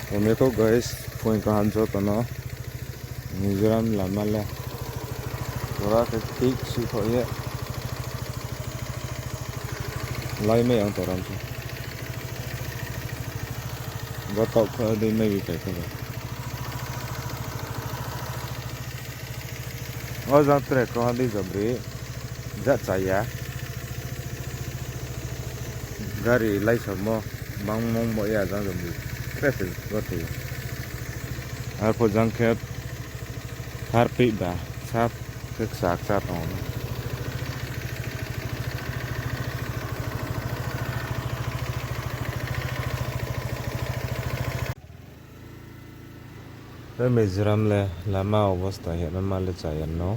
Kami ko guys, point ko hanso to no. Mizoram lama le. Tora ke tik si ko ye. Lai me ang toram si. Batok ko di me bi kai ko. O jang tre ko di jabri. Jat saya. Gari lai samo mang mong mo ya jang jabri. Kresel gotu. Arpo jang khet harpi ba sap kek sak sap on. Mizoram le lama অবস্থা hiện মালে চাই no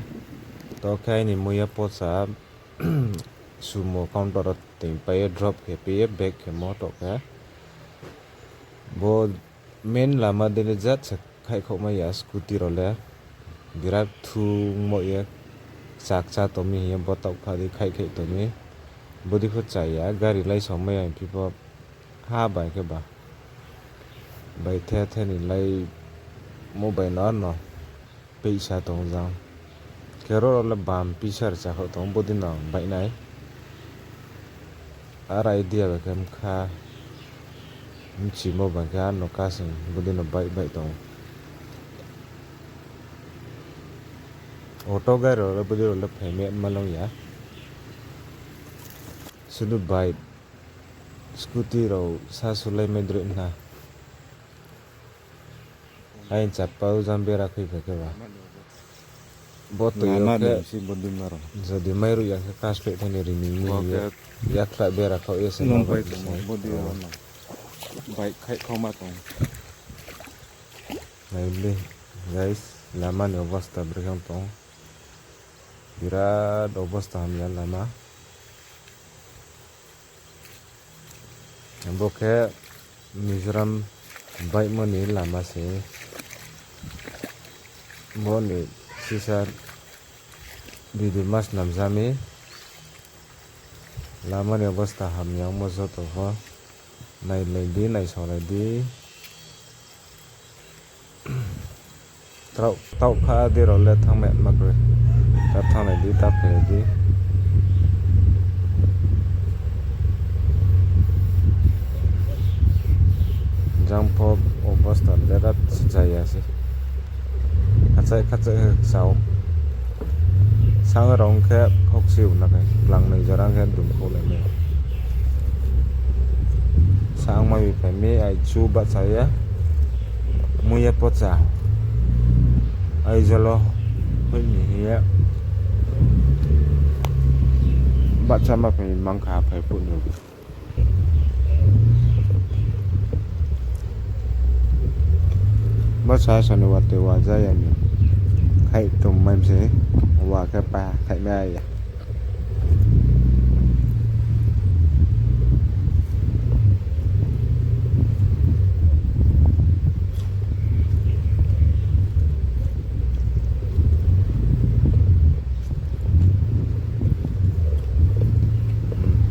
to kai ni muya posa sumo counter ting pay drop ke pay back ke moto ka bo main lama dene jat khai kho ma ya scooty role birat thu mo ye sak cha to mi ye botok phadi khai khai to mi bodi kho chai ya gari lai somai ai pipo ha bai ke ba bai the the ni lai mobile no pisa tong jang kero le bam pisar cha kho tong bodi na bai nai ar idea ba kem kha mchi mo ba ga no ka sing bodi na bai bai tong auto ga ro le bodi le pheme malong ya sudu bai scooty ro sa sulai medre na ai chapau jambera khai ke ba boto yo ke si bodi maro jadi mairu ya ke kaspe thani rini ni ya khla bera kho ese no bai bodi ro na bai khai khoma tong naile guys lama ni অবস্থা berkam tong birat অবস্থা hamya lama ambo ke Mizoram bai moni lama se moni sisa di mas namzami lama ni অবস্থা hamya mozo to ho nai lady nai so lady tau kha de role thangme makre ta thang lady ta phe di jampo অবস্থা lerat jai ase khachai sao sang rong ke khoksiu na kai lang nei jarang ke dum ko le me sang ma bi phe me ai chu ba saya muya pocha ai jalo hoi ni ya ba cha ma phe mang kha phe pu nu ba sa sa ni wa te wa ja ya ni khai tum mai se wa ke pa khai mai ya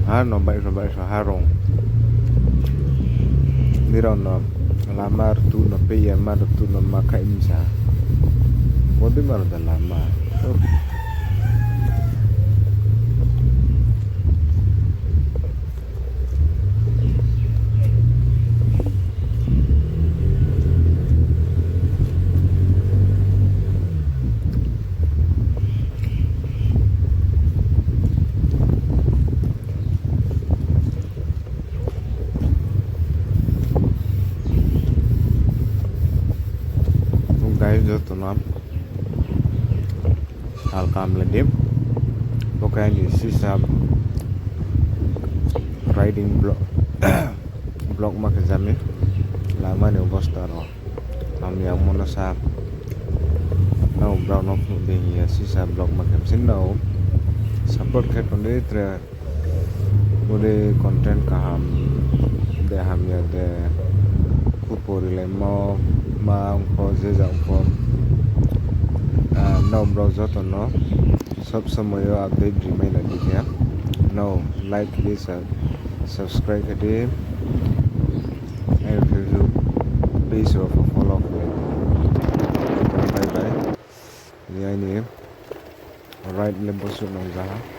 ha no bai so ha rong ni ron no lamar tu no pe ya mar tu no ma khai mi sa bodi mar da lama guys joto nam al kam ledip pokai ni sisa riding blog mak jami lama ni অবস্থা ro আমি amona sa no brown of de ya sisa blog mak sin no support khat onde tre bode content kaham de hamya de kupori le mo ma ko je jang ko no browser to no sab samay update reminder dikhe no like this subscribe kade and base of follow bye bye ini right lembo sun nong jaha